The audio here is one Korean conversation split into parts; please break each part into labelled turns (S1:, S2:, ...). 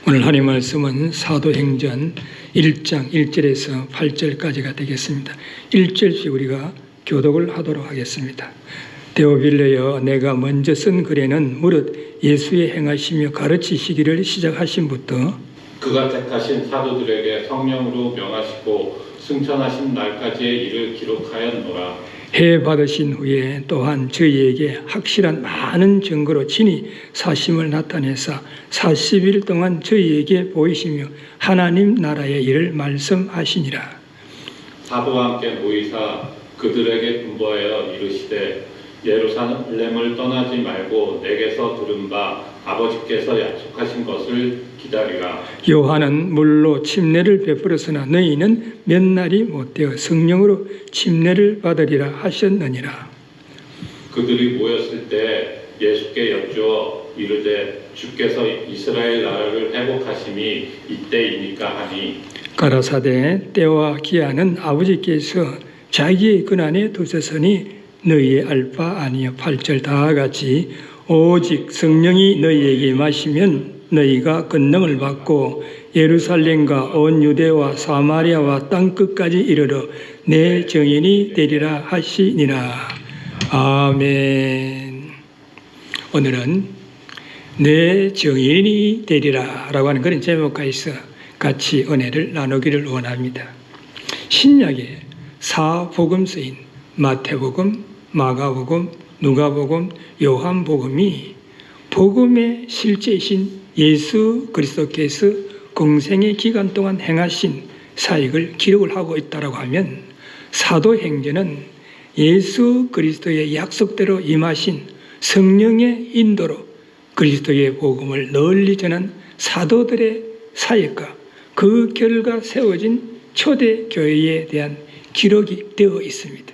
S1: 오늘 하나님의 말씀은 사도행전 1장 1절에서 8절까지가 되겠습니다. 1절씩 우리가 교독을 하도록 하겠습니다. 데오빌레여, 내가 먼저 쓴 글에는 무릇 예수의 행하시며 가르치시기를 시작하신부터
S2: 그가 택하신 사도들에게 성령으로 명하시고 승천하신 날까지의 일을 기록하였노라.
S1: 해 받으신 후에 또한 저희에게 확실한 많은 증거로 친히 사심을 나타내사 40일 동안 저희에게 보이시며 하나님 나라의 일을 말씀하시니라.
S2: 사도와 함께 모이사 그들에게 분부하여 이르시되 예루살렘을 떠나지 말고 내게서 들은 바 아버지께서 약속하신 것을 기다리라.
S1: 요한은 물로 침례를 베풀었으나 너희는 몇 날이 못되어 성령으로 침례를 받으리라 하셨느니라.
S2: 그들이 모였을 때 예수께 여쭈어 이르되 주께서 이스라엘 나라를 회복하심이 이때이니까 하니,
S1: 가라사대 때와 기한은 아버지께서 자기의 권한에 두셨으니 너희의 알 바 아니요. 8절 다 같이 오직 성령이 너희에게 임하시면 너희가 권능을 받고 예루살렘과 온 유대와 사마리아와 땅끝까지 이르러 내 증인이 되리라 하시니라. 아멘. 오늘은 내 증인이 되리라 라고 하는 그런 제목과 있어 같이 은혜를 나누기를 원합니다. 신약의 사복음서인 마태복음, 마가복음, 누가복음, 요한복음이 복음의 실제이신 예수 그리스도께서 공생의 기간 동안 행하신 사역을 기록을 하고 있다고 하면, 사도행전은 예수 그리스도의 약속대로 임하신 성령의 인도로 그리스도의 복음을 널리 전한 사도들의 사역과 그 결과 세워진 초대 교회에 대한 기록이 되어 있습니다.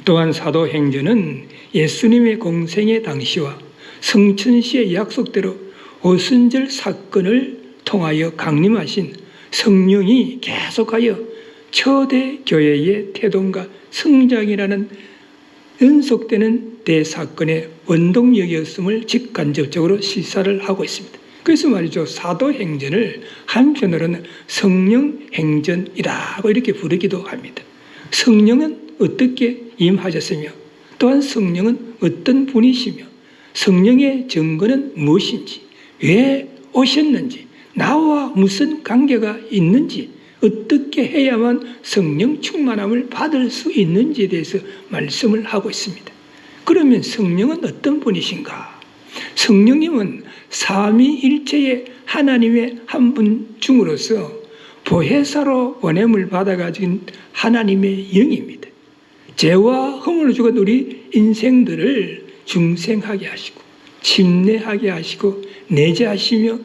S1: 또한 사도행전은 예수님의 공생의 당시와 성천시의 약속대로 오순절 사건을 통하여 강림하신 성령이 계속하여 초대 교회의 태동과 성장이라는 연속되는 대사건의 원동력이었음을 직간접적으로 시사를 하고 있습니다. 그래서 말이죠, 사도행전을 한편으로는 성령행전이라고 이렇게 부르기도 합니다. 성령은 어떻게 임하셨으며 또한 성령은 어떤 분이시며 성령의 증거는 무엇인지, 왜 오셨는지, 나와 무슨 관계가 있는지, 어떻게 해야만 성령 충만함을 받을 수 있는지에 대해서 말씀을 하고 있습니다. 그러면 성령은 어떤 분이신가? 성령님은 삼위일체의 하나님의 한 분 중으로서 보혜사로 보냄을 받아가진 하나님의 영입니다. 죄와 허물을 죽은 우리 인생들을 중생하게 하시고 침례하게 하시고 내재하시며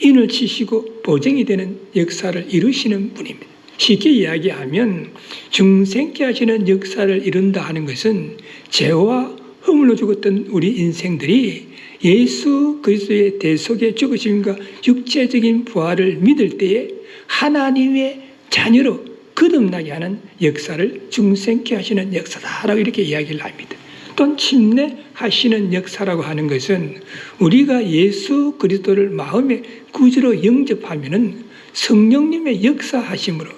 S1: 인을 치시고 보증이 되는 역사를 이루시는 분입니다. 쉽게 이야기하면 중생케 하시는 역사를 이룬다 하는 것은 죄와 허물로 죽었던 우리 인생들이 예수 그리스도의 대속의 죽으심과 육체적인 부활을 믿을 때에 하나님의 자녀로 거듭나게 하는 역사를 중생케 하시는 역사다라고 이렇게 이야기를 합니다. 또한 침례하시는 역사라고 하는 것은 우리가 예수 그리스도를 마음의 구주로 영접하면은 성령님의 역사하심으로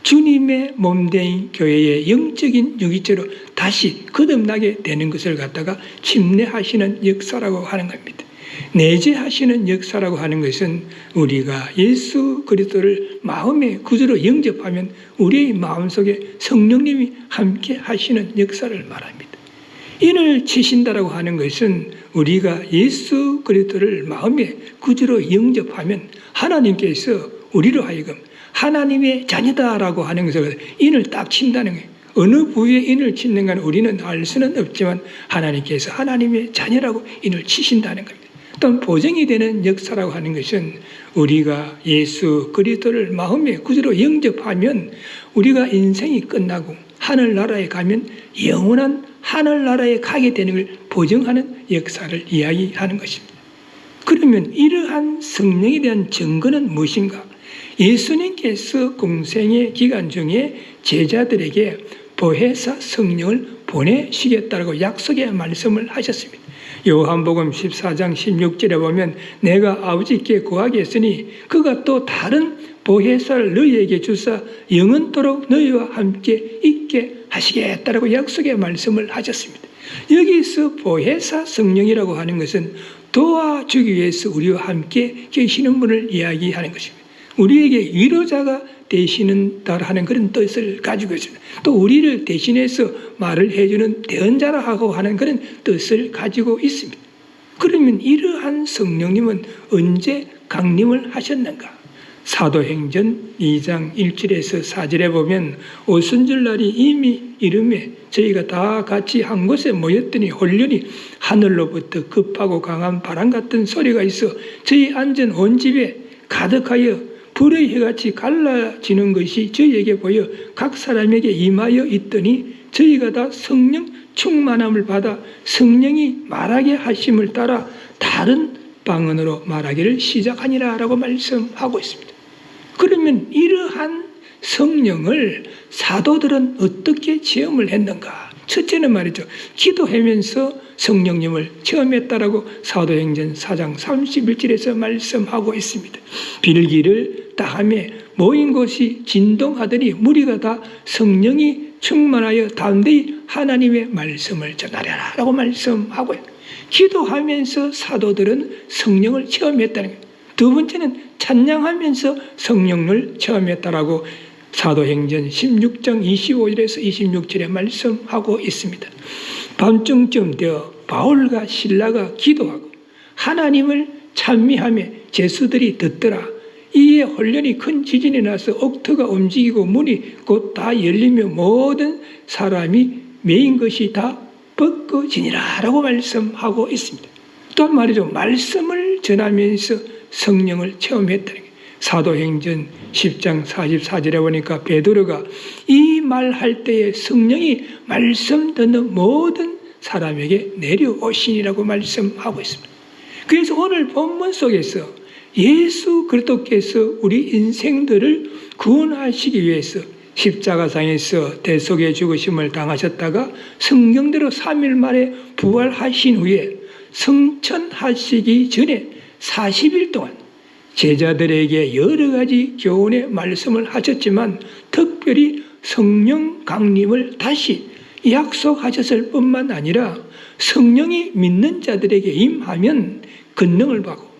S1: 주님의 몸된 교회의 영적인 유기체로 다시 거듭나게 되는 것을 갖다가 침례하시는 역사라고 하는 겁니다. 내재하시는 역사라고 하는 것은 우리가 예수 그리스도를 마음의 구주로 영접하면 우리의 마음속에 성령님이 함께 하시는 역사를 말합니다. 인을 치신다라고 하는 것은 우리가 예수 그리스도를 마음의 구주로 영접하면 하나님께서 우리로 하여금 하나님의 자녀다라고 하는 것을 인을 딱 친다는 거예요. 어느 부위에 인을 치는가는 우리는 알 수는 없지만 하나님께서 하나님의 자녀라고 인을 치신다는 겁니다. 또한 보증이 되는 역사라고 하는 것은 우리가 예수 그리스도를 마음의 구주로 영접하면 우리가 인생이 끝나고 하늘나라에 가면 영원한 하늘나라에 가게 되는 걸 보증하는 역사를 이야기하는 것입니다. 그러면 이러한 성령에 대한 증거는 무엇인가? 예수님께서 공생의 기간 중에 제자들에게 보혜사 성령을 보내시겠다고 약속의 말씀을 하셨습니다. 요한복음 14장 16절에 보면 내가 아버지께 구하겠으니 그가 또 다른 보혜사를 너희에게 주사 영원토록 너희와 함께 있게 하시겠다라고 약속의 말씀을 하셨습니다. 여기서 보혜사 성령이라고 하는 것은 도와주기 위해서 우리와 함께 계시는 분을 이야기하는 것입니다. 우리에게 위로자가 되시는다 하는 그런 뜻을 가지고 있습니다. 또 우리를 대신해서 말을 해주는 대언자라 하고 하는 그런 뜻을 가지고 있습니다. 그러면 이러한 성령님은 언제 강림을 하셨는가? 사도행전 2장 1절에서 4절에 보면 오순절날이 이미 이름에 저희가 다 같이 한 곳에 모였더니 혼련히 하늘로부터 급하고 강한 바람 같은 소리가 있어 저희 앉은 온 집에 가득하여 불의 해같이 갈라지는 것이 저희에게 보여 각 사람에게 임하여 있더니 저희가 다 성령 충만함을 받아 성령이 말하게 하심을 따라 다른 방언으로 말하기를 시작하니라 라고 말씀하고 있습니다. 그러면 이러한 성령을 사도들은 어떻게 체험을 했는가? 첫째는 말이죠. 기도하면서 성령님을 체험했다라고 사도행전 4장 31절에서 말씀하고 있습니다. 빌기를 따하며 모인 곳이 진동하더니 무리가 다 성령이 충만하여 담대히 하나님의 말씀을 전하려라 라고 말씀하고요. 기도하면서 사도들은 성령을 체험했다는 거예요. 두 번째는 찬양하면서 성령을 체험했다라고 사도행전 16장 25절에서 26절에 말씀하고 있습니다. 밤중쯤 되어 바울과 실라가 기도하고 하나님을 찬미하며 제수들이 듣더라. 이에 혼련히 큰 지진이 나서 옥토가 움직이고 문이 곧 다 열리며 모든 사람이 메인 것이 다 벗겨지니라 라고 말씀하고 있습니다. 또한 말이죠. 말씀을 전하면서 성령을 체험했다는 거예요. 사도행전 10장 44절에 보니까 베드로가 이 말할 때에 성령이 말씀 듣는 모든 사람에게 내려오시니라고 말씀하고 있습니다. 그래서 오늘 본문 속에서 예수 그리스도께서 우리 인생들을 구원하시기 위해서 십자가상에서 대속의 죽으심을 당하셨다가 성경대로 3일 만에 부활하신 후에 성천하시기 전에 40일 동안 제자들에게 여러 가지 교훈의 말씀을 하셨지만 특별히 성령 강림을 다시 약속하셨을 뿐만 아니라 성령이 믿는 자들에게 임하면 권능을 받고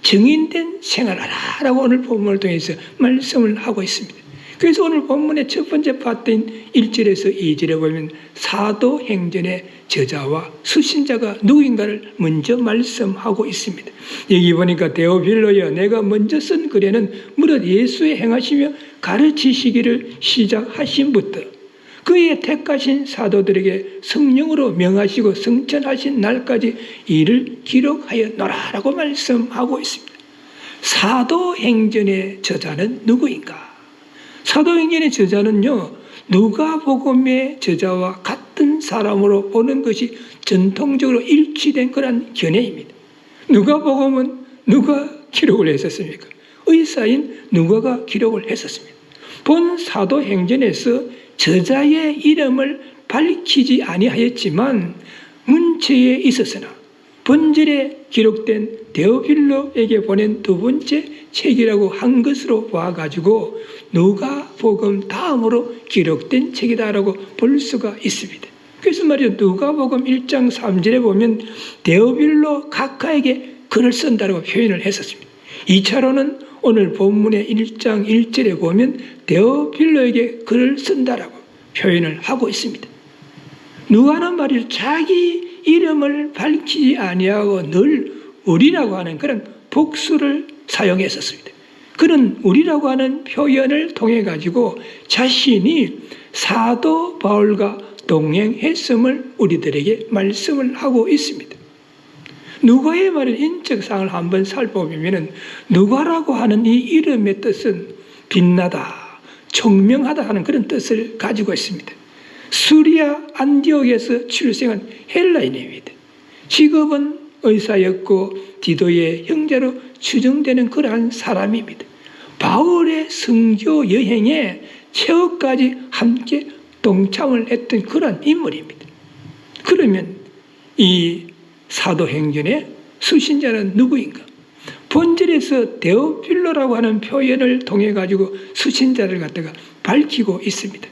S1: 증인된 생활하라라고 오늘 본문을 통해서 말씀을 하고 있습니다. 그래서 오늘 본문의 첫 번째 파트인 1절에서 2절에 보면 사도행전의 저자와 수신자가 누구인가를 먼저 말씀하고 있습니다. 여기 보니까 데오빌로여 내가 먼저 쓴 글에는 무릇 예수의 행하시며 가르치시기를 시작하신부터 그의 택하신 사도들에게 성령으로 명하시고 성천하신 날까지 이를 기록하였노라 라고 말씀하고 있습니다. 사도행전의 저자는 누구인가? 사도행전의 저자는요, 누가복음의 저자와 같은 사람으로 보는 것이 전통적으로 일치된 그런 견해입니다. 누가복음은 누가 기록을 했었습니까? 의사인 누가가 기록을 했었습니다. 본 사도행전에서 저자의 이름을 밝히지 아니하였지만 문체에 있었으나 본절에 기록된 데오빌로에게 보낸 두 번째 책이라고 한 것으로 봐가지고 누가복음 다음으로 기록된 책이다라고 볼 수가 있습니다. 그래서 말이죠. 누가복음 1장 3절에 보면 데오빌로 각하에게 글을 쓴다라고 표현을 했었습니다. 2차로는 오늘 본문의 1장 1절에 보면 데오빌로에게 글을 쓴다라고 표현을 하고 있습니다. 누가는 말이죠. 자기 이름을 밝히지 아니하고 늘 우리라고 하는 그런 복수를 사용했었습니다. 그는 우리라고 하는 표현을 통해 가지고 자신이 사도 바울과 동행했음을 우리들에게 말씀을 하고 있습니다. 누가의 말은 인적사항을 한번 살펴보면 누가라고 하는 이 이름의 뜻은 빛나다, 총명하다 하는 그런 뜻을 가지고 있습니다. 수리아 안디옥에서 출생한 헬라인입니다. 직업은 의사였고 디도의 형제로 추정되는 그러한 사람입니다. 바울의 선교 여행에 최후까지 함께 동참을 했던 그러한 인물입니다. 그러면 이 사도행전의 수신자는 누구인가? 본절에서 데오필로라고 하는 표현을 통해 가지고 수신자를 갖다가 밝히고 있습니다.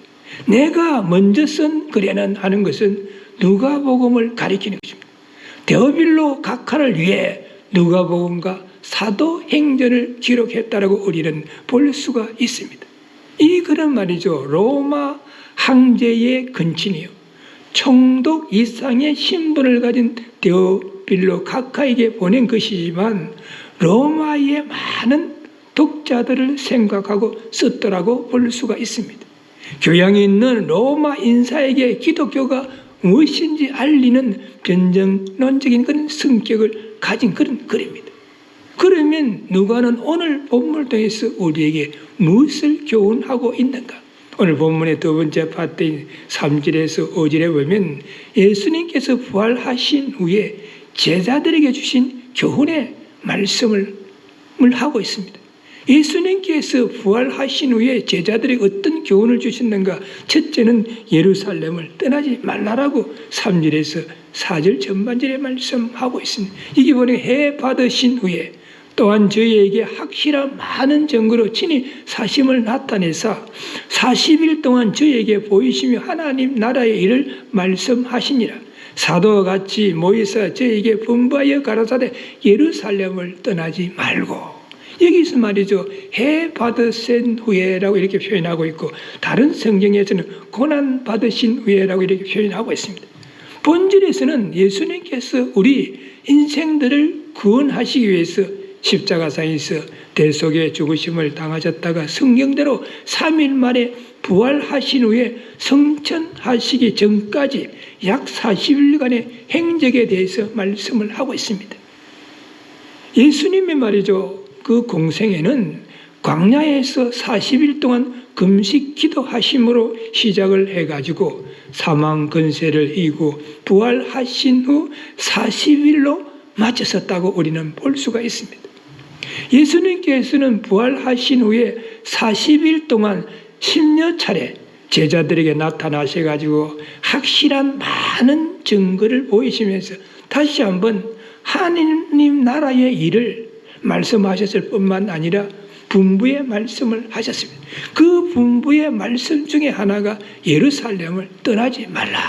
S1: 내가 먼저 쓴 글에는 하는 것은 누가복음을 가리키는 것입니다. 데오필로 각하를 위해 누가복음과 사도행전을 기록했다라고 우리는 볼 수가 있습니다. 이 글은 말이죠, 로마 황제의 근친이요, 총독 이상의 신분을 가진 데오필로 각하에게 보낸 것이지만 로마의 많은 독자들을 생각하고 썼더라고 볼 수가 있습니다. 교양이 있는 로마 인사에게 기독교가 무엇인지 알리는 변정론적인 그런 성격을 가진 그런 글입니다. 그러면 누가는 오늘 본문을 통해서 우리에게 무엇을 교훈하고 있는가? 오늘 본문의 두 번째 파트인 3절에서 5절에 보면 예수님께서 부활하신 후에 제자들에게 주신 교훈의 말씀을 하고 있습니다. 예수님께서 부활하신 후에 제자들에게 어떤 교훈을 주셨는가? 첫째는 예루살렘을 떠나지 말라라고 3절에서 4절 전반절에 말씀하고 있습니다. 이게 보니 해 받으신 후에 또한 저희에게 확실한 많은 증거로 친히 사심을 나타내사 40일 동안 저희에게 보이시며 하나님 나라의 일을 말씀하시니라. 사도와 같이 모여서 저희에게 분부하여 가라사대 예루살렘을 떠나지 말고, 여기서 말이죠, 해 받으신 후에라고 이렇게 표현하고 있고 다른 성경에서는 고난 받으신 후에라고 이렇게 표현하고 있습니다. 본질에서는 예수님께서 우리 인생들을 구원하시기 위해서 십자가상에서 대속의 죽으심을 당하셨다가 성경대로 3일 만에 부활하신 후에 성천하시기 전까지 약 40일간의 행적에 대해서 말씀을 하고 있습니다. 예수님의 말이죠, 그 공생애는 광야에서 40일 동안 금식 기도하심으로 시작을 해가지고 사망 근세를 이기고 부활하신 후 40일로 마쳤었다고 우리는 볼 수가 있습니다. 예수님께서는 부활하신 후에 40일 동안 10여 차례 제자들에게 나타나셔가지고 확실한 많은 증거를 보이시면서 다시 한번 하나님 나라의 일을 말씀하셨을 뿐만 아니라 분부의 말씀을 하셨습니다. 그 분부의 말씀 중에 하나가 예루살렘을 떠나지 말라.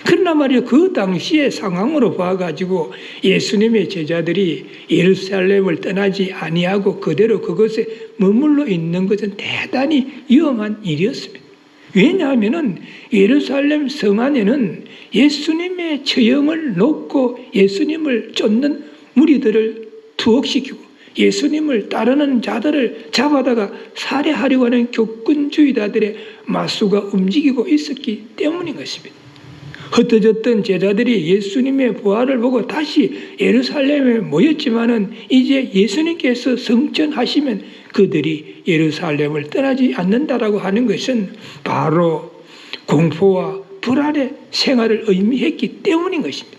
S1: 그러나 말이요, 그 당시의 상황으로 봐가지고 예수님의 제자들이 예루살렘을 떠나지 아니하고 그대로 그것에 머물러 있는 것은 대단히 위험한 일이었습니다. 왜냐하면 예루살렘 성 안에는 예수님의 처형을 놓고 예수님을 쫓는 무리들을 투옥시키고 예수님을 따르는 자들을 잡아다가 살해하려고 하는 교권주의자들의 마수가 움직이고 있었기 때문인 것입니다. 흩어졌던 제자들이 예수님의 부활을 보고 다시 예루살렘에 모였지만은 이제 예수님께서 성천하시면 그들이 예루살렘을 떠나지 않는다라고 하는 것은 바로 공포와 불안의 생활을 의미했기 때문인 것입니다.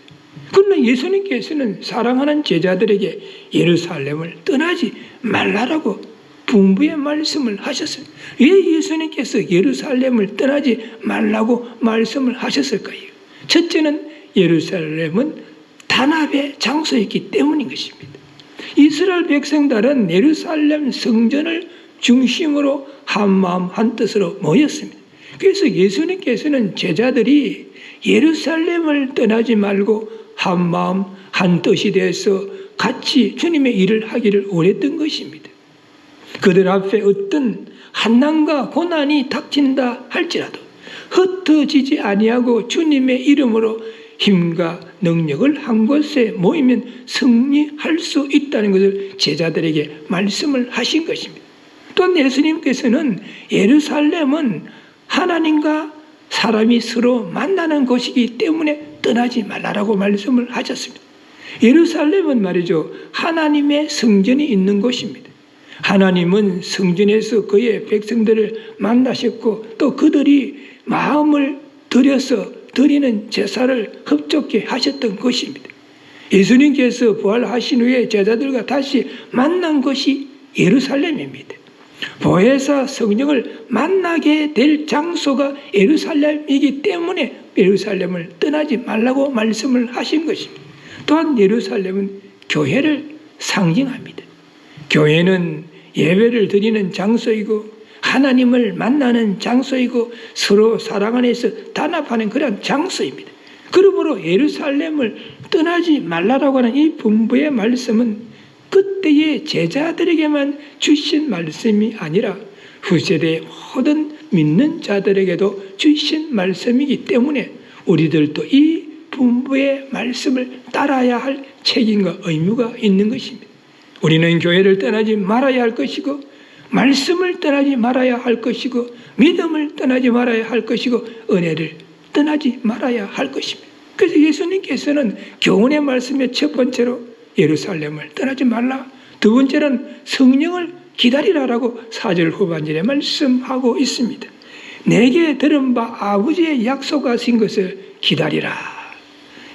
S1: 그러나 예수님께서는 사랑하는 제자들에게 예루살렘을 떠나지 말라라고 분부의 말씀을 하셨어요. 왜 예수님께서 예루살렘을 떠나지 말라고 말씀을 하셨을까요? 첫째는 예루살렘은 단합의 장소였기 때문인 것입니다. 이스라엘 백성들은 예루살렘 성전을 중심으로 한 마음 한 뜻으로 모였습니다. 그래서 예수님께서는 제자들이 예루살렘을 떠나지 말고 한 마음 한 뜻이 되어서 같이 주님의 일을 하기를 원했던 것입니다. 그들 앞에 어떤 한난과 고난이 닥친다 할지라도 흩어지지 아니하고 주님의 이름으로 힘과 능력을 한 곳에 모이면 승리할 수 있다는 것을 제자들에게 말씀을 하신 것입니다. 또한 예수님께서는 예루살렘은 하나님과 사람이 서로 만나는 곳이기 때문에 떠나지 말라라고 말씀을 하셨습니다. 예루살렘은 말이죠, 하나님의 성전이 있는 곳입니다. 하나님은 성전에서 그의 백성들을 만나셨고 또 그들이 마음을 들여서 드리는 제사를 흡족게 하셨던 것입니다. 예수님께서 부활하신 후에 제자들과 다시 만난 것이 예루살렘입니다. 보혜사 성령을 만나게 될 장소가 예루살렘이기 때문에 예루살렘을 떠나지 말라고 말씀을 하신 것입니다. 또한 예루살렘은 교회를 상징합니다. 교회는 예배를 드리는 장소이고 하나님을 만나는 장소이고 서로 사랑 안에서 단합하는 그런 장소입니다. 그러므로 예루살렘을 떠나지 말라라고 하는 이 분부의 말씀은 그때의 제자들에게만 주신 말씀이 아니라 후세대의 모든 믿는 자들에게도 주신 말씀이기 때문에 우리들도 이 분부의 말씀을 따라야 할 책임과 의무가 있는 것입니다. 우리는 교회를 떠나지 말아야 할 것이고 말씀을 떠나지 말아야 할 것이고 믿음을 떠나지 말아야 할 것이고 은혜를 떠나지 말아야 할 것입니다. 그래서 예수님께서는 교훈의 말씀의 첫 번째로 예루살렘을 떠나지 말라, 두 번째는 성령을 기다리라라고 4절 후반절에 말씀하고 있습니다. 내게 들은 바 아버지의 약속하신 것을 기다리라.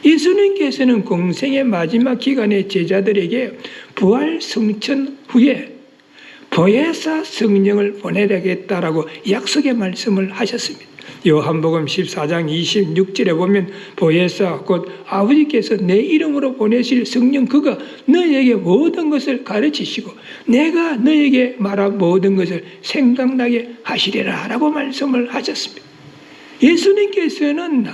S1: 예수님께서는 공생의 마지막 기간에 제자들에게 부활 성천 후에 보혜사 성령을 보내야겠다라고 약속의 말씀을 하셨습니다. 요한복음 14장 26절에 보면 보혜사 곧 아버지께서 내 이름으로 보내실 성령 그가 너희에게 모든 것을 가르치시고 내가 너희에게 말한 모든 것을 생각나게 하시리라 라고 말씀을 하셨습니다. 예수님께서는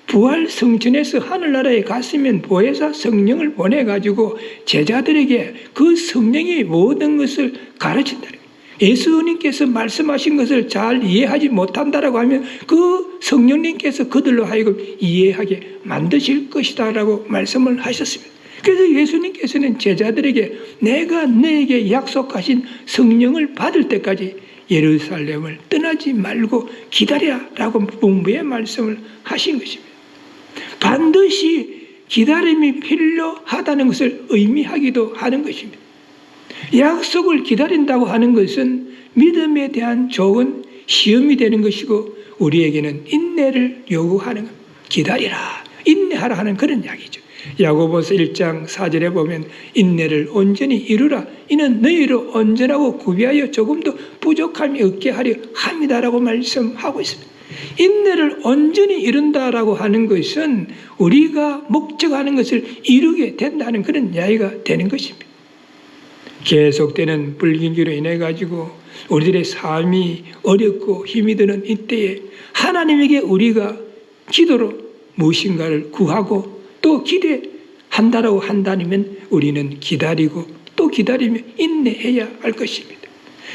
S1: 부활 성천에서 하늘나라에 갔으면 보혜사 성령을 보내가지고 제자들에게 그 성령이 모든 것을 가르친다. 예수님께서 말씀하신 것을 잘 이해하지 못한다라고 하면 그 성령님께서 그들로 하여금 이해하게 만드실 것이다 라고 말씀을 하셨습니다. 그래서 예수님께서는 제자들에게 내가 너에게 약속하신 성령을 받을 때까지 예루살렘을 떠나지 말고 기다리라 라고 분부의 말씀을 하신 것입니다. 반드시 기다림이 필요하다는 것을 의미하기도 하는 것입니다. 약속을 기다린다고 하는 것은 믿음에 대한 좋은 시험이 되는 것이고 우리에게는 인내를 요구하는 것. 기다리라, 인내하라 하는 그런 이야기죠. 야고보서 1장 4절에 보면 인내를 온전히 이루라. 이는 너희로 온전하고 구비하여 조금도 부족함이 없게 하려 함이다라고 말씀하고 있습니다. 인내를 온전히 이룬다라고 하는 것은 우리가 목적하는 것을 이루게 된다는 그런 이야기가 되는 것입니다. 계속되는 불균기로 인해 가지고 우리들의 삶이 어렵고 힘이 드는 이때에 하나님에게 우리가 기도로 무엇인가를 구하고 또 기대한다라고 한다면 우리는 기다리고 또 기다리며 인내해야 할 것입니다.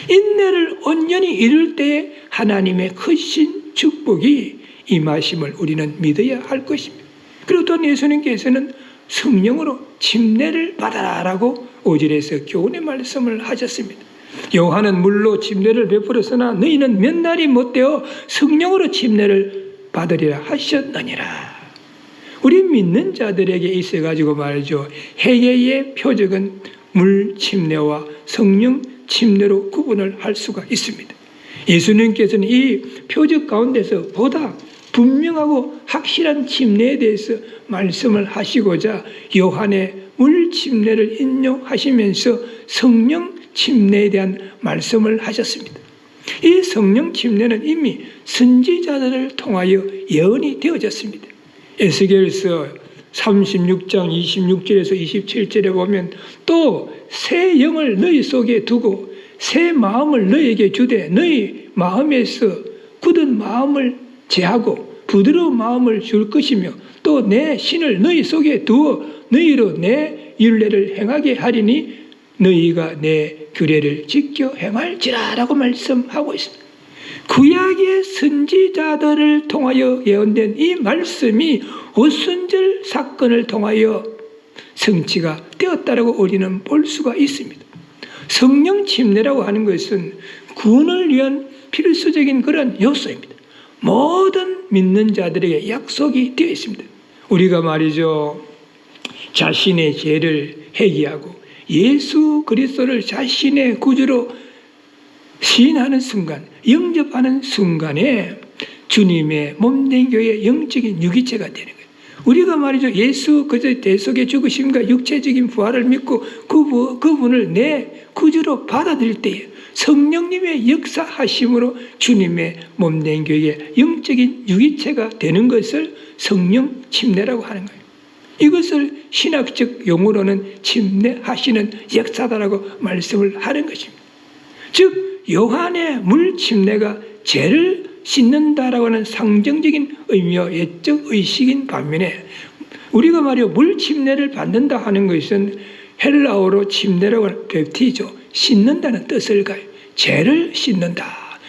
S1: 인내를 온전히 이룰 때에 하나님의 크신 축복이 임하심을 우리는 믿어야 할 것입니다. 그리고 또 예수님께서는 성령으로 침례를 받아라라고 5절에서 교훈의 말씀을 하셨습니다. 요한은 물로 침례를 베풀었으나 너희는 몇 날이 못되어 성령으로 침례를 받으리라 하셨느니라. 우리 믿는 자들에게 있어가지고 말이죠. 회개의 표적은 물 침례와 성령 침례로 구분을 할 수가 있습니다. 예수님께서는 이 표적 가운데서 보다 분명하고 확실한 침례에 대해서 말씀을 하시고자 요한의 물 침례를 인용하시면서 성령 침례에 대한 말씀을 하셨습니다. 이 성령 침례는 이미 선지자들을 통하여 예언이 되어졌습니다. 에스겔서 36장 26절에서 27절에 보면 또 새 영을 너희 속에 두고 새 마음을 너희에게 주되 너희 마음에서 굳은 마음을 제하고 부드러운 마음을 줄 것이며 또 내 신을 너희 속에 두어 너희로 내 율례를 행하게 하리니 너희가 내 규례를 지켜 행할지라 라고 말씀하고 있습니다. 구약의 선지자들을 통하여 예언된 이 말씀이 오순절 사건을 통하여 성취가 되었다라고 우리는 볼 수가 있습니다. 성령 침례라고 하는 것은 구원을 위한 필수적인 그런 요소입니다. 모든 믿는 자들에게 약속이 되어 있습니다. 우리가 말이죠, 자신의 죄를 회개하고 예수 그리스도를 자신의 구주로 시인하는 순간, 영접하는 순간에 주님의 몸된 교회의 영적인 유기체가 되는 거예요. 우리가 말이죠, 예수 그리스도의 대속의 죽으심과 육체적인 부활을 믿고 그분을 내 구주로 받아들일 때에 성령님의 역사하심으로 주님의 몸된 교회의 영적인 유기체가 되는 것을 성령 침례라고 하는 거예요. 이것을 신학적 용어로는 침례하시는 역사다라고 말씀을 하는 것입니다. 즉 요한의 물 침례가 죄를 씻는다라고 하는 상징적인 의미와 예적 의식인 반면에 우리가 말이요, 물 침례를 받는다 하는 것은 헬라어로 침례라고 하는 베프티죠, 씻는다는 뜻을 가요. 죄를 씻는다.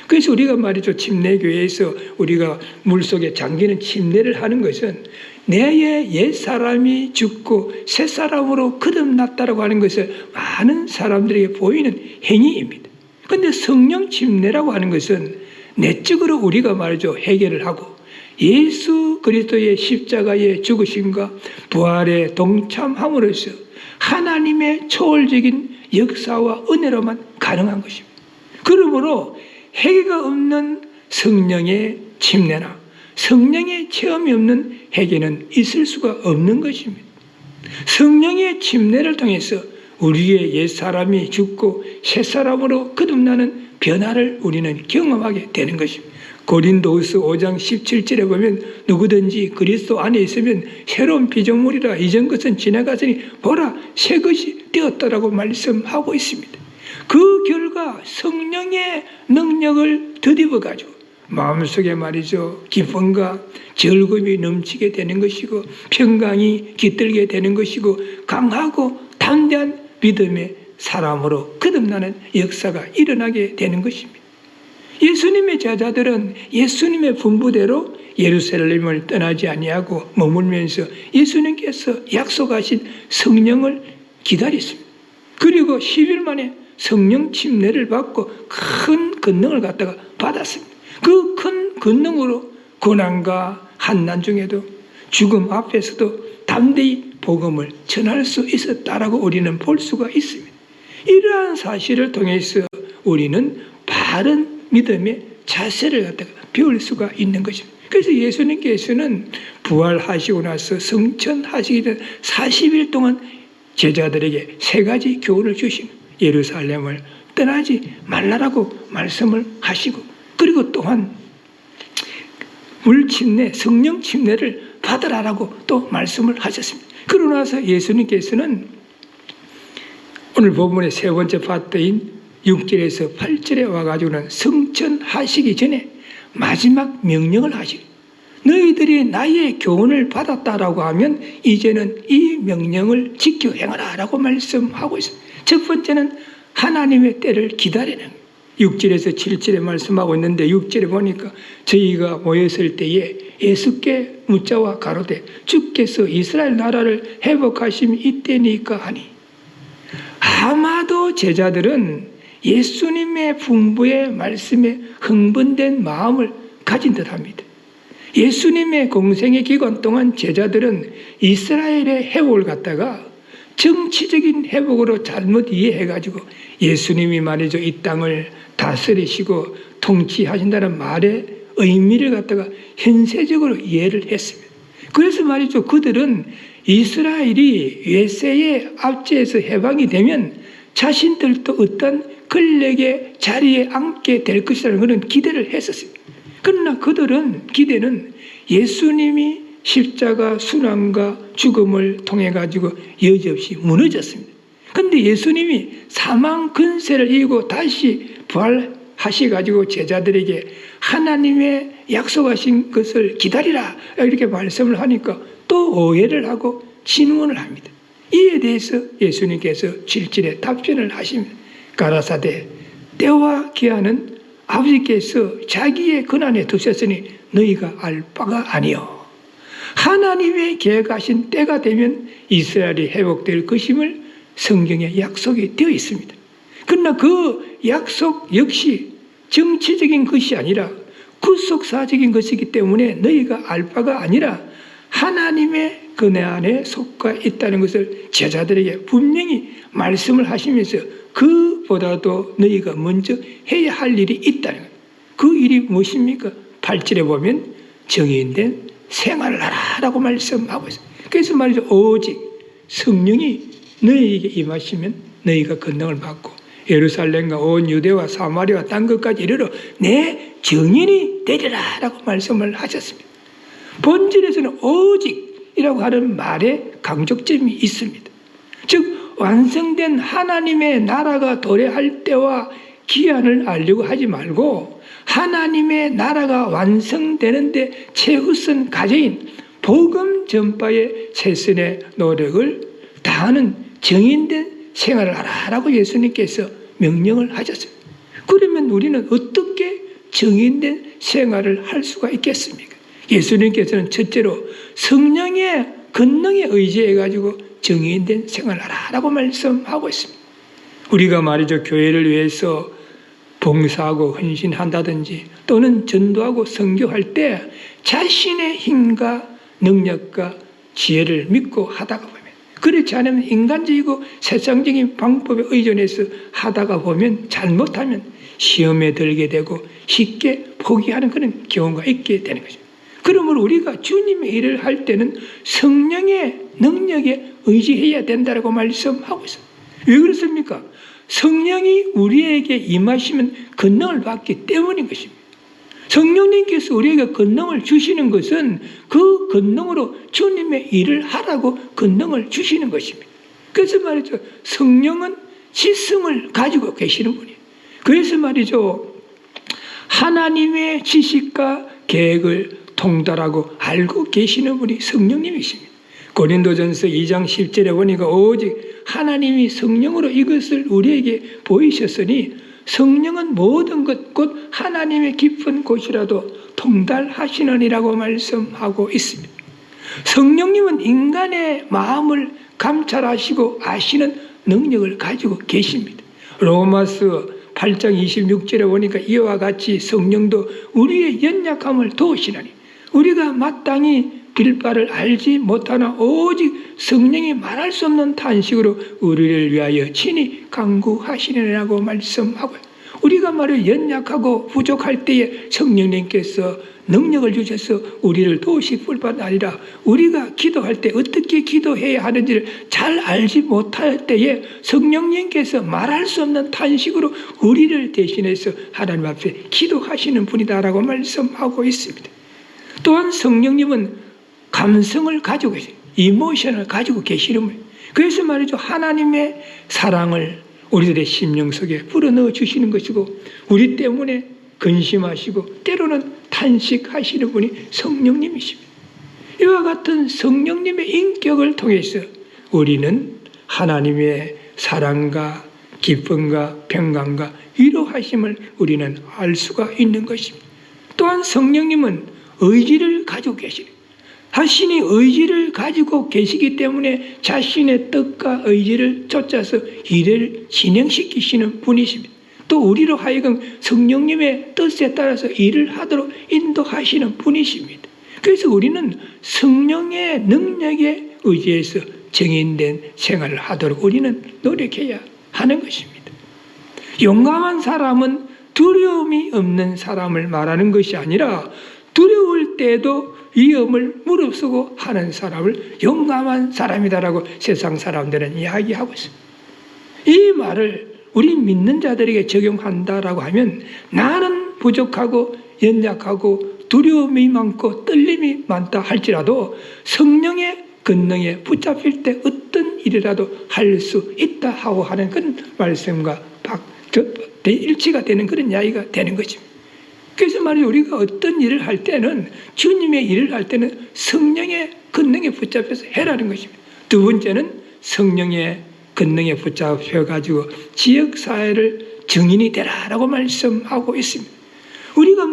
S1: 그래서 우리가 말이죠, 침례교회에서 우리가 물속에 잠기는 침례를 하는 것은 내의 옛사람이 죽고 새사람으로 거듭났다라고 하는 것을 많은 사람들에게 보이는 행위입니다. 그런데 성령 침례라고 하는 것은 내적으로 우리가 말이죠, 해결을 하고 예수 그리스도의 십자가의 죽으심과 부활에 동참함으로써 하나님의 초월적인 역사와 은혜로만 가능한 것입니다. 그러므로 해결가 없는 성령의 침례나 성령의 체험이 없는 회개는 있을 수가 없는 것입니다. 성령의 침례를 통해서 우리의 옛사람이 죽고 새사람으로 거듭나는 변화를 우리는 경험하게 되는 것입니다. 고린도후서 5장 17절에 보면 누구든지 그리스도 안에 있으면 새로운 피조물이라 이전 것은 지나갔으니 보라 새 것이 되었다라고 말씀하고 있습니다. 그 결과 성령의 능력을 덧입어 가지고 마음속에 말이죠, 기쁨과 즐거움이 넘치게 되는 것이고 평강이 깃들게 되는 것이고 강하고 담대한 믿음의 사람으로 거듭나는 역사가 일어나게 되는 것입니다. 예수님의 제자들은 예수님의 분부대로 예루살렘을 떠나지 아니하고 머물면서 예수님께서 약속하신 성령을 기다렸습니다. 그리고 10일 만에 성령 침례를 받고 큰 권능을 갖다가 받았습니다. 그 큰 권능으로 고난과 한난 중에도 죽음 앞에서도 담대히 복음을 전할 수 있었다라고 우리는 볼 수가 있습니다. 이러한 사실을 통해서 우리는 바른 믿음의 자세를 갖다가 배울 수가 있는 것입니다. 그래서 예수님께서는 부활하시고 나서 성천하시기 전 40일 동안 제자들에게 3가지 교훈을 주십니다. 예루살렘을 떠나지 말라라고 말씀을 하시고, 그리고 또한 물침례, 성령 침례를 받으라라고 또 말씀을 하셨습니다. 그러고 나서 예수님께서는 오늘 본문의 3번째 파트인 6절에서 8절에 와가지고는 성천하시기 전에 마지막 명령을 하시고, 너희들이 나의 교훈을 받았다라고 하면 이제는 이 명령을 지켜 행하라라고 말씀하고 있습니다. 첫 번째는 하나님의 때를 기다리는 6절에서 7절에 말씀하고 있는데 6절에 보니까 저희가 모였을 때에 예수께 묻자와 가로되 주께서 이스라엘 나라를 회복하심이 이때니까 하니, 아마도 제자들은 예수님의 분부의 말씀에 흥분된 마음을 가진 듯합니다. 예수님의 공생의 기간 동안 제자들은 이스라엘의 회복을 갖다가 정치적인 회복으로 잘못 이해해가지고 예수님이 말이죠, 이 땅을 다스리시고 통치하신다는 말의 의미를 갖다가 현세적으로 이해를 했습니다. 그래서 말이죠, 그들은 이스라엘이 외세의 압제에서 해방이 되면 자신들도 어떤 권력의 자리에 앉게 될 것이라는 그런 기대를 했었습니다. 그러나 그들은 기대는 예수님이 십자가 순환과 죽음을 통해 가지고 여지없이 무너졌습니다. 그런데 예수님이 사망 근세를 이기고 다시 부활하시 가지고 제자들에게 하나님의 약속하신 것을 기다리라 이렇게 말씀을 하니까 또 오해를 하고 진문을 합니다. 이에 대해서 예수님께서 7절에 답변을 하십니다. 가라사대 때와 기한은 아버지께서 자기의 권한에 두셨으니 너희가 알 바가 아니요. 하나님의 계획하신 때가 되면 이스라엘이 회복될 것임을 성경에 약속이 되어 있습니다. 그러나 그 약속 역시 정치적인 것이 아니라 구속사적인 것이기 때문에 너희가 알 바가 아니라 하나님의 은혜 안에 속가 있다는 것을 제자들에게 분명히 말씀을 하시면서 그보다도 너희가 먼저 해야 할 일이 있다는 거예요. 그 일이 무엇입니까? 8절에 보면 정의인된 생활을 하라라고 말씀하고 있어요. 그래서 말이죠. 오직 성령이 너희에게 임하시면 너희가 권능을 받고 예루살렘과 온 유대와 사마리아와 딴 것까지 이르러 내 증인이 되리라라고 말씀을 하셨습니다. 본질에서는 오직이라고 하는 말에 강조점이 있습니다. 즉 완성된 하나님의 나라가 도래할 때와 기한을 알려고 하지 말고 하나님의 나라가 완성되는데 최우선 과제인 복음 전파의 최선의 노력을 다하는 정인된 생활을 하라고 예수님께서 명령을 하셨습니다. 그러면 우리는 어떻게 정인된 생활을 할 수가 있겠습니까? 예수님께서는 첫째로 성령의 권능에 의지해가지고 정인된 생활을 하라고 말씀하고 있습니다. 우리가 말이죠. 교회를 위해서 봉사하고 헌신한다든지 또는 전도하고 선교할 때 자신의 힘과 능력과 지혜를 믿고 하다가 보면 그렇지 않으면 인간적이고 세상적인 방법에 의존해서 하다가 보면 잘못하면 시험에 들게 되고 쉽게 포기하는 그런 경우가 있게 되는 거죠. 그러므로 우리가 주님의 일을 할 때는 성령의 능력에 의지해야 된다고 말씀하고 있어요. 왜 그렇습니까? 성령이 우리에게 임하시면 권능을 받기 때문인 것입니다. 성령님께서 우리에게 권능을 주시는 것은 그 권능으로 주님의 일을 하라고 권능을 주시는 것입니다. 그래서 말이죠. 성령은 지성을 가지고 계시는 분이에요. 그래서 말이죠. 하나님의 지식과 계획을 통달하고 알고 계시는 분이 성령님이십니다. 고린도전서 2장 10절에 보니까 오직 하나님이 성령으로 이것을 우리에게 보이셨으니 성령은 모든 것 곧 하나님의 깊은 곳이라도 통달하시느니라고 말씀하고 있습니다. 성령님은 인간의 마음을 감찰하시고 아시는 능력을 가지고 계십니다. 로마서 8장 26절에 보니까 이와 같이 성령도 우리의 연약함을 도우시나니 우리가 마땅히 빌바를 알지 못하나 오직 성령이 말할 수 없는 탄식으로 우리를 위하여 친히 간구하시느라고 말씀하고요. 우리가 말을 연약하고 부족할 때에 성령님께서 능력을 주셔서 우리를 도우실 뿐만 아니라 우리가 기도할 때 어떻게 기도해야 하는지를 잘 알지 못할 때에 성령님께서 말할 수 없는 탄식으로 우리를 대신해서 하나님 앞에 기도하시는 분이다라고 말씀하고 있습니다. 또한 성령님은 감성을 가지고 계세요. 이모션을 가지고 계시는 분이에요. 그래서 말이죠. 하나님의 사랑을 우리들의 심령 속에 불어넣어 주시는 것이고 우리 때문에 근심하시고 때로는 탄식하시는 분이 성령님이십니다. 이와 같은 성령님의 인격을 통해서 우리는 하나님의 사랑과 기쁨과 평강과 위로하심을 우리는 알 수가 있는 것입니다. 또한 성령님은 의지를 가지고 계십니다. 자신이 의지를 가지고 계시기 때문에 자신의 뜻과 의지를 쫓아서 일을 진행시키시는 분이십니다. 또 우리로 하여금 성령님의 뜻에 따라서 일을 하도록 인도하시는 분이십니다. 그래서 우리는 성령의 능력에 의지해서 정인된 생활을 하도록 우리는 노력해야 하는 것입니다. 용감한 사람은 두려움이 없는 사람을 말하는 것이 아니라 두려울 때도 위험을 무릅쓰고 하는 사람을 용감한 사람이다라고 세상 사람들은 이야기하고 있습니다. 이 말을 우리 믿는 자들에게 적용한다라고 하면 나는 부족하고 연약하고 두려움이 많고 떨림이 많다 할지라도 성령의 권능에 붙잡힐 때 어떤 일이라도 할 수 있다 하고 하는 그런 말씀과 일치가 되는 그런 이야기가 되는 것입니다. 그래서 말이죠. 우리가 어떤 일을 할 때는 주님의 일을 할 때는 성령의 권능에 붙잡혀서 해라는 것입니다. 두 번째는 성령의 권능에 붙잡혀가지고 지역사회를 증인이 되라라고 말씀하고 있습니다.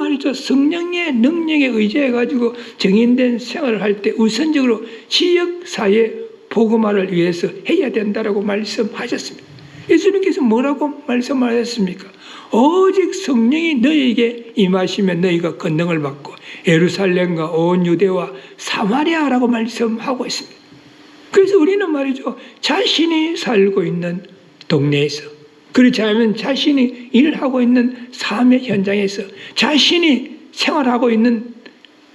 S1: 말이죠. 성령의 능력에 의지해가지고 정인된 생활을 할 때 우선적으로 지역사회 복음화를 위해서 해야 된다라고 말씀하셨습니다. 예수님께서 뭐라고 말씀하셨습니까? 오직 성령이 너희에게 임하시면 너희가 권능을 받고 예루살렘과 온 유대와 사마리아라고 말씀하고 있습니다. 그래서 우리는 말이죠. 자신이 살고 있는 동네에서, 그렇지 않으면 자신이 일하고 있는 삶의 현장에서, 자신이 생활하고 있는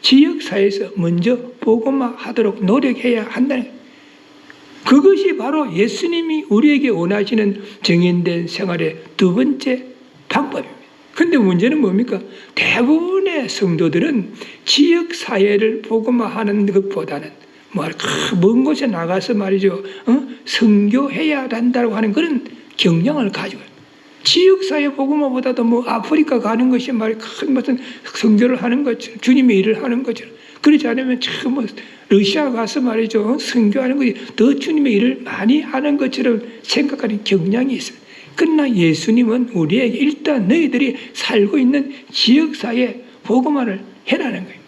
S1: 지역사회에서 먼저 복음화하도록 노력해야 한다는 거예요. 그것이 바로 예수님이 우리에게 원하시는 정인된 생활의 두 번째 방법입니다. 그런데 문제는 뭡니까? 대부분의 성도들은 지역사회를 복음화하는 것보다는 먼 곳에 나가서 말이죠. 선교해야 한다고 하는 그런 경향을 가지고 있어요. 지역사회 복음화보다도 아프리카 가는 것이 큰 무슨 선교를 하는 것처럼, 주님의 일을 하는 것처럼, 그렇지 않으면 러시아 가서 말이죠. 선교하는 것이 더 주님의 일을 많이 하는 것처럼 생각하는 경향이 있습니다. 그러나 예수님은 우리에게 일단 너희들이 살고 있는 지역사회 복음화를 해라는 거예요.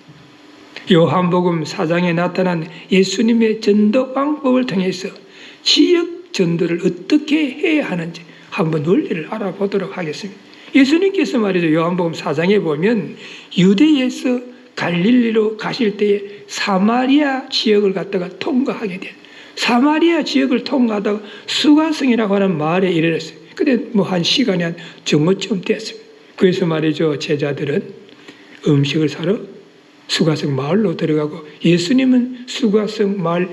S1: 요한복음 4장에 나타난 예수님의 전도 방법을 통해서 지역 전도를 어떻게 해야 하는지 한번 논리를 알아보도록 하겠습니다. 예수님께서 말이죠. 요한복음 4장에 보면 유대에서 갈릴리로 가실 때에 사마리아 지역을 갖다가 통과하게 돼요. 사마리아 지역을 통과하다가 수가성이라고 하는 마을에 이르렀어요. 근데 한 시간이 한 정오쯤 됐습니다. 그래서 말이죠. 제자들은 음식을 사러 수가성 마을로 들어가고 예수님은 수가성 마을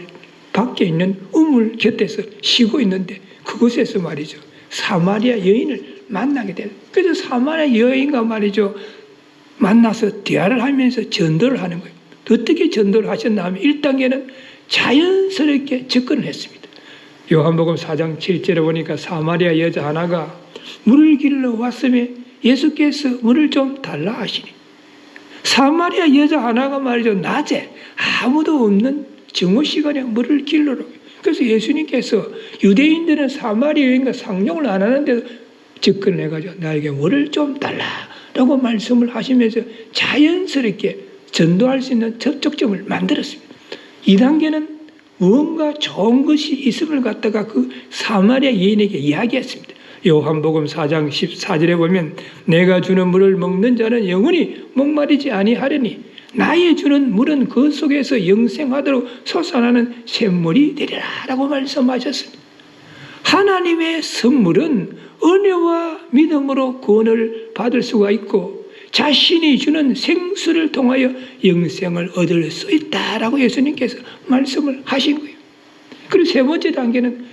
S1: 밖에 있는 우물 곁에서 쉬고 있는데 그곳에서 말이죠. 사마리아 여인을 만나게 돼요. 그래서 사마리아 여인과 말이죠. 만나서 대화를 하면서 전도를 하는 거예요. 어떻게 전도를 하셨나 하면 1단계는 자연스럽게 접근을 했습니다. 요한복음 4장 7절에 보니까 사마리아 여자 하나가 물을 길러 왔으며 예수께서 물을 좀 달라 하시니, 사마리아 여자 하나가 말이죠. 낮에 아무도 없는 정오 시간에 물을 길러라고. 그래서 예수님께서 유대인들은 사마리아 여인과 상종을 안 하는데도 접근을 해가지고 나에게 물을 좀 달라라고 말씀을 하시면서 자연스럽게 전도할 수 있는 접촉점을 만들었습니다. 2단계는 무언가 좋은 것이 있음을 갖다가 그 사마리아 여인에게 이야기했습니다. 요한복음 4장 14절에 보면 내가 주는 물을 먹는 자는 영원히 목마르지 아니하려니 나의 주는 물은 그 속에서 영생하도록 솟아나는 샘물이 되리라 라고 말씀하셨습니다. 하나님의 선물은 은혜와 믿음으로 구원을 받을 수가 있고 자신이 주는 생수를 통하여 영생을 얻을 수 있다라고 예수님께서 말씀을 하신 거예요. 그리고 세 번째 단계는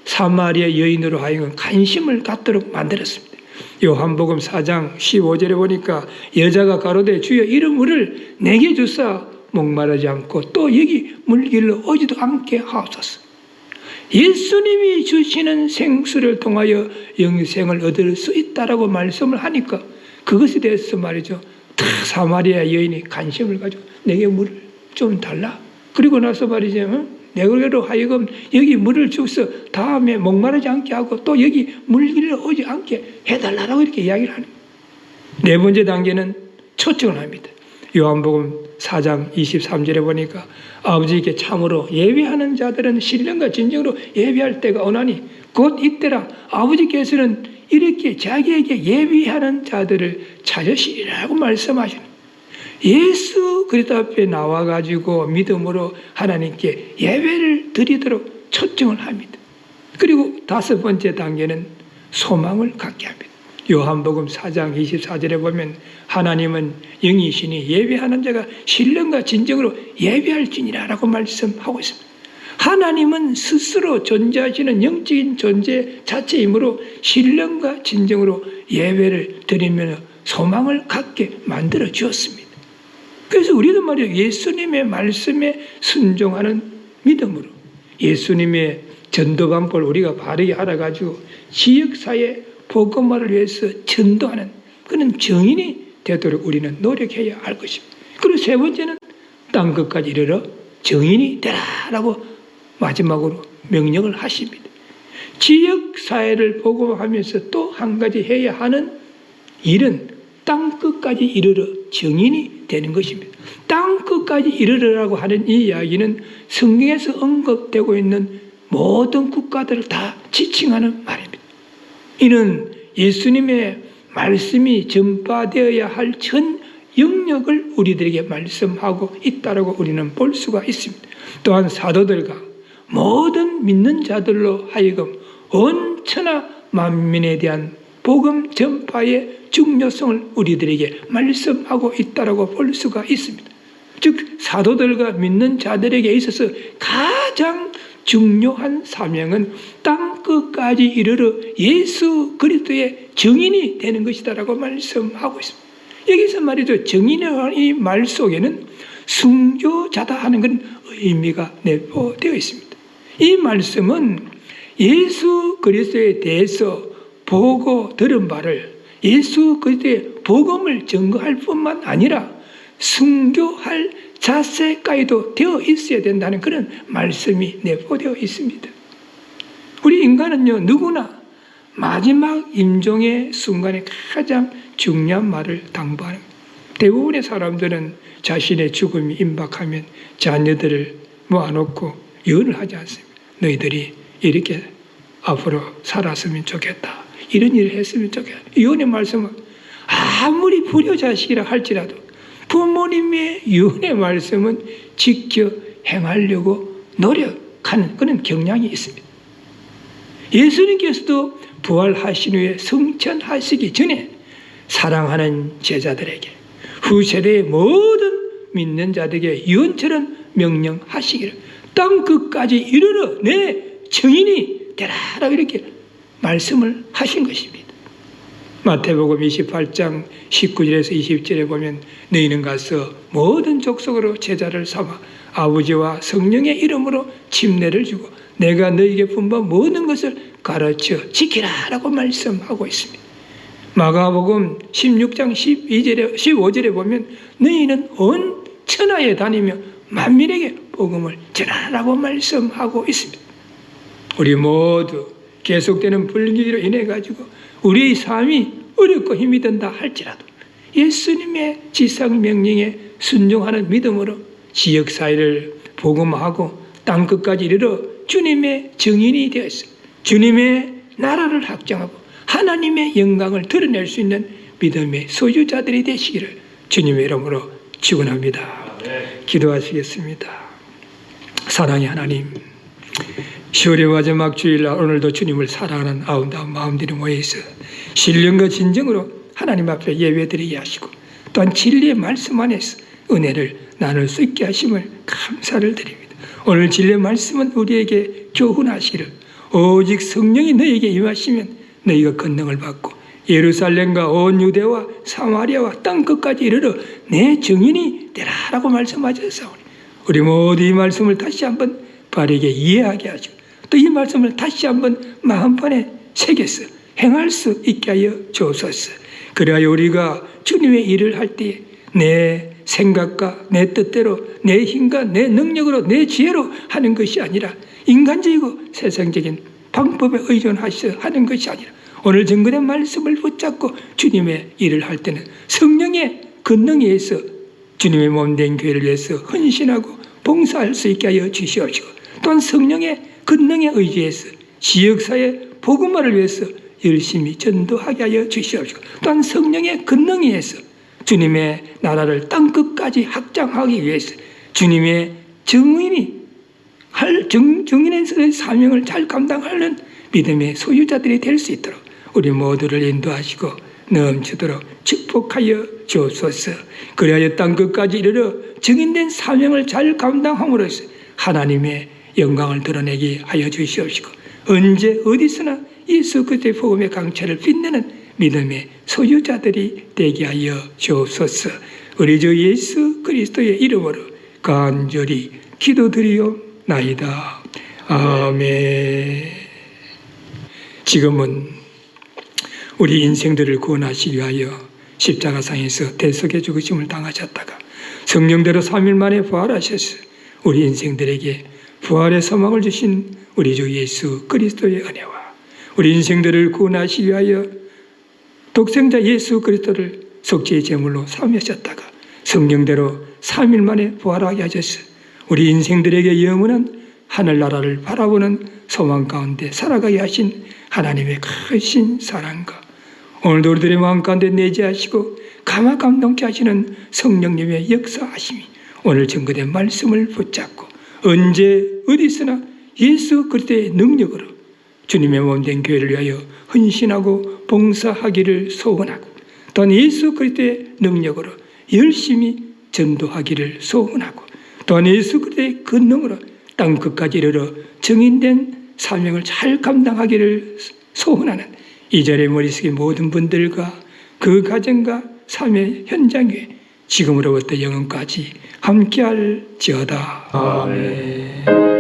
S1: 사마리아 여인으로 하여금 관심을 갖도록 만들었습니다. 요한복음 4장 15절에 보니까 여자가 가로되 주여 이런 물을 내게 주사 목마르지 않고 또 여기 물길로 오지도 않게 하옵소서. 예수님이 주시는 생수를 통하여 영생을 얻을 수 있다라고 말씀을 하니까 그것에 대해서 말이죠. 사마리아 여인이 관심을 가지고 내게 물을 좀 달라. 그리고 나서 말이죠. 내게로 하여금 여기 물을 주서 다음에 목마르지 않게 하고 또 여기 물길로 오지 않게 해달라고 이렇게 이야기를 하는 거예요. 네 번째 단계는 초청을 합니다. 요한복음 4장 23절에 보니까 아버지께 참으로 예배하는 자들은 신령과 진정으로 예배할 때가 오나니 곧 이때라 아버지께서는 이렇게 자기에게 예배하는 자들을 찾으시리라고 말씀하시는 거예요. 예수 그리스도 앞에 나와가지고 믿음으로 하나님께 예배를 드리도록 초청을 합니다. 그리고 다섯 번째 단계는 소망을 갖게 합니다. 요한복음 4장 24절에 보면 하나님은 영이시니 예배하는 자가 신령과 진정으로 예배할지니라 라고 말씀하고 있습니다. 하나님은 스스로 존재하시는 영적인 존재 자체이므로 신령과 진정으로 예배를 드리며 소망을 갖게 만들어 주었습니다. 그래서 우리도 말이에요. 예수님의 말씀에 순종하는 믿음으로 예수님의 전도 방법을 우리가 바르게 알아가지고 지역사회 복음화를 위해서 전도하는 그런 정인이 되도록 우리는 노력해야 할 것입니다. 그리고 세 번째는 땅 끝까지 이르러 정인이 되라라고 마지막으로 명령을 하십니다. 지역사회를 복음화하면서 또 한 가지 해야 하는 일은 땅 끝까지 이르러 증인이 되는 것입니다. 땅 끝까지 이르르라고 하는 이 이야기는 성경에서 언급되고 있는 모든 국가들을 다 지칭하는 말입니다. 이는 예수님의 말씀이 전파되어야 할 전 영역을 우리들에게 말씀하고 있다고 우리는 볼 수가 있습니다. 또한 사도들과 모든 믿는 자들로 하여금 온 천하 만민에 대한 복음 전파의 중요성을 우리들에게 말씀하고 있다고 볼 수가 있습니다. 즉 사도들과 믿는 자들에게 있어서 가장 중요한 사명은 땅 끝까지 이르러 예수 그리스도의 증인이 되는 것이다라고 말씀하고 있습니다. 여기서 말이죠, 증인이라는 이 말 속에는 순교자다 하는 그런 의미가 내포되어 있습니다. 이 말씀은 예수 그리스도에 대해서 보고 들은 바를 예수 그리스도의 복음을 증거할 뿐만 아니라 순교할 자세까지도 되어 있어야 된다는 그런 말씀이 내포되어 있습니다. 우리 인간은요, 누구나 마지막 임종의 순간에 가장 중요한 말을 당부합니다. 대부분의 사람들은 자신의 죽음이 임박하면 자녀들을 모아놓고 예언을 하지 않습니다. 너희들이 이렇게 앞으로 살았으면 좋겠다, 이런 일을 했으면 좋겠다. 예언의 말씀은 아무리 불효자식이라 할지라도 부모님의 예언의 말씀은 지켜 행하려고 노력하는 그런 경향이 있습니다. 예수님께서도 부활하신 후에 승천하시기 전에 사랑하는 제자들에게, 후세대의 모든 믿는 자들에게 예언처럼 명령하시기를 땅 끝까지 이르러 내 증인이 되라라고 이렇게 말씀을 하신 것입니다. 마태복음 28장 19절에서 20절에 보면 너희는 가서 모든 족속으로 제자를 삼아 아버지와 성령의 이름으로 침례를 주고 내가 너희에게 분부한 모든 것을 가르쳐 지키라라고 말씀하고 있습니다. 마가복음 16장 15절에 보면 너희는 온 천하에 다니며 만민에게 복음을 전하라고 말씀하고 있습니다. 우리 모두 계속되는 불길로 인해 가지고 우리의 삶이 어렵고 힘이 든다 할지라도 예수님의 지상 명령에 순종하는 믿음으로 지역사회를 복음하고 땅끝까지 이르러 주님의 증인이 되어서 주님의 나라를 확장하고 하나님의 영광을 드러낼 수 있는 믿음의 소유자들이 되시기를 주님의 이름으로 축원합니다. 기도하시겠습니다. 사랑의 하나님, 10월의 마지막 주일날 오늘도 주님을 사랑하는 아름다운 마음들이 모여있어 신령과 진정으로 하나님 앞에 예배드리게 하시고 또한 진리의 말씀 안에서 은혜를 나눌 수 있게 하심을 감사를 드립니다. 오늘 진리의 말씀은 우리에게 교훈하시기를 오직 성령이 너희에게 임하시면 너희가 권능을 받고 예루살렘과 온 유대와 사마리아와 땅끝까지 이르러 내 증인이 되라라고 말씀하셨사오니 우리 모두 이 말씀을 다시 한번 바르게 이해하게 하시고 또 이 말씀을 다시 한번 마음판에 새겨서 행할 수 있게 하여 주옵소서. 그래야 우리가 주님의 일을 할 때에 내 생각과 내 뜻대로 내 힘과 내 능력으로 내 지혜로 하는 것이 아니라 인간적이고 세상적인 방법에 의존하셔 하는 것이 아니라 오늘 증거된 말씀을 붙잡고 주님의 일을 할 때는 성령의 권능에 의해서 주님의 몸된 교회를 위해서 헌신하고 봉사할 수 있게 하여 주시옵시고 또한 성령의 권능에 의지해서 지역사회 복음화를 위해서 열심히 전도하게 하여 주시옵시고 또한 성령의 권능에 의해서 주님의 나라를 땅끝까지 확장하기 위해서 주님의 증인의 사명을 잘 감당하는 믿음의 소유자들이 될 수 있도록 우리 모두를 인도하시고 넘치도록 축복하여 주옵소서. 그리하여 땅끝까지 이르러 증인된 사명을 잘 감당함으로써 하나님의 영광을 드러내게 하여 주시옵시고 언제 어디서나 예수 그리스도의 복음의 강체를 빛내는 믿음의 소유자들이 되게 하여 주옵소서. 우리 주 예수 그리스도의 이름으로 간절히 기도드리옵나이다. 아멘. 지금은 우리 인생들을 구원하시기 위하여 십자가상에서 대속의 죽으심을 당하셨다가 성령대로 3일 만에 부활하셔서 우리 인생들에게 부활의 소망을 주신 우리 주 예수 그리스도의 은혜와 우리 인생들을 구원하시기 위하여 독생자 예수 그리스도를 속죄의 제물로 삼으셨다가 성경대로 3일 만에 부활하게 하셔서 우리 인생들에게 영원한 하늘나라를 바라보는 소망 가운데 살아가게 하신 하나님의 크신 사랑과 오늘도 우리들의 마음 가운데 내재하시고 감화 감동케 하시는 성령님의 역사하심이 오늘 증거된 말씀을 붙잡고 언제 어디서나 예수 그리스도의 능력으로 주님의 몸된 교회를 위하여 헌신하고 봉사하기를 소원하고 또한 예수 그리스도의 능력으로 열심히 전도하기를 소원하고 또한 예수 그리스도의 권능으로 땅 끝까지 이르러 정인된 사명을 잘 감당하기를 소원하는 이 자리의 머릿속의 모든 분들과 그 가정과 삶의 현장 위에 지금으로부터 영원까지 함께할지어다.
S3: 아멘.